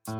Elle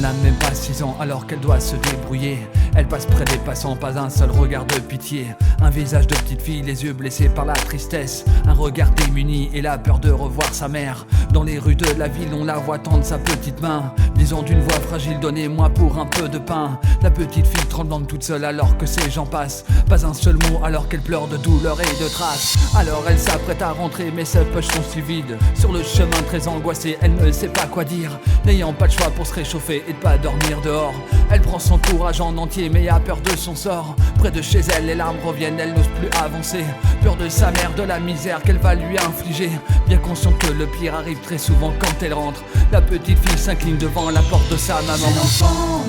n'a même pas 6 ans alors qu'elle doit se débrouiller. Elle passe près des passants, pas un seul regard de pitié. Un visage de petite fille, les yeux blessés par la tristesse. Un regard démuni et la peur de revoir sa mère. Dans les rues de la ville on la voit tendre sa petite main, disant d'une voix fragile: donnez-moi pour un peu de pain. La petite fille tremblante toute seule alors que ses gens passent. Pas un seul mot alors qu'elle pleure de douleur et de traces. Alors elle s'apprête à rentrer mais ses poches sont si vides. Sur le chemin très angoissée, elle ne sait pas quoi dire. N'ayant pas de choix pour se réchauffer et de pas dormir dehors, elle prend son courage en entier mais a peur de son sort. Près de chez elle, les larmes reviennent, elle n'ose plus avancer. Peur de sa mère, de la misère qu'elle va lui infliger. Bien consciente que le pire arrive très souvent quand elle rentre, la petite fille s'incline devant la porte de sa maman. C'est l'enfant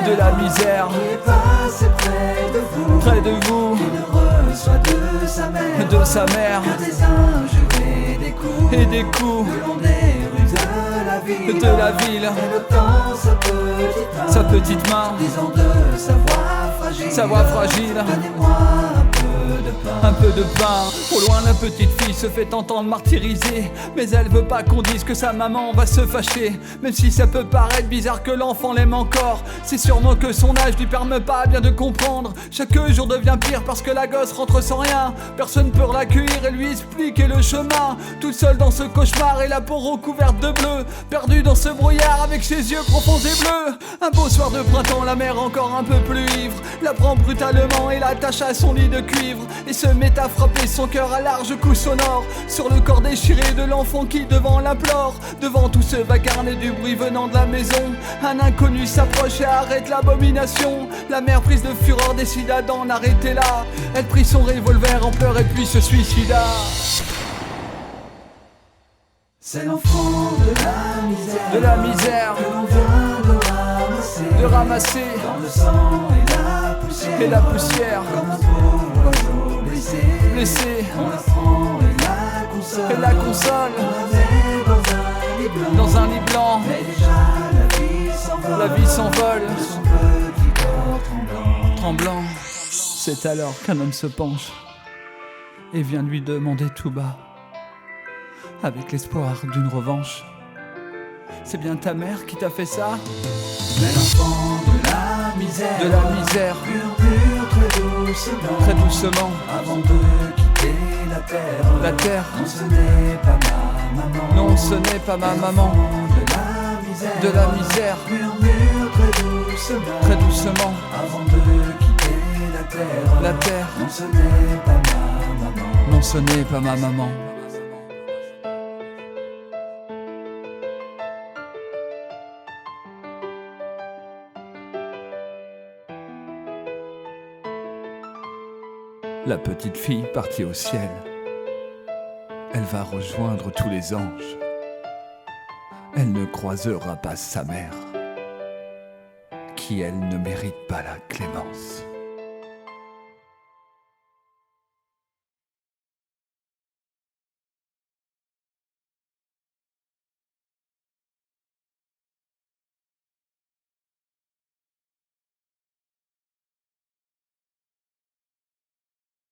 de la misère qui est passé près de vous, qui ne reçoit de sa mère que des injures et des coups, et des coups le long des rues de la ville. Elle tend sa petite main, disant de sa voix fragile: donnez-moi un peu de pain. Au loin la petite fille se fait entendre martyrisée, mais elle veut pas qu'on dise que sa maman va se fâcher. Même si ça peut paraître bizarre que l'enfant l'aime encore, c'est sûrement que son âge lui permet pas bien de comprendre. Chaque jour devient pire parce que la gosse rentre sans rien. Personne peut l'accueillir et lui expliquer le chemin. Toute seule dans ce cauchemar et la peau recouverte de bleu, perdue dans ce brouillard avec ses yeux profonds et bleus. Un beau soir de printemps, la mère encore un peu plus ivre la prend brutalement et l'attache à son lit de cuivre, et se met à frapper son cœur à larges coups sonores sur le corps déchiré de l'enfant qui devant l'implore. Devant tout ce vacarme et du bruit venant de la maison, un inconnu s'approche et arrête l'abomination. La mère prise de fureur décida d'en arrêter là. Elle prit son revolver en pleurs et puis se suicida. C'est l'enfant de la misère que l'on vient de ramasser dans le sang et la poussière. Comme un pauvre oiseau blessé, on la prend et la console. On la met dans un lit blanc, mais déjà la vie s'envole de son petit corps tremblant. C'est alors qu'un homme se penche et vient lui demander tout bas, avec l'espoir d'une revanche: c'est bien ta mère qui t'a fait ça? Mais l'enfant de la misère murmure très doucement avant de quitter la terre. La terre, Non, ce n'est pas ma maman. non, ce n'est pas ma maman. De la misère murmure très doucement avant de quitter la terre. Non, ce n'est pas ma maman. Non, ce n'est pas ma maman. La petite fille partie au ciel, elle va rejoindre tous les anges. Elle ne croisera pas sa mère, qui elle ne mérite pas la clémence.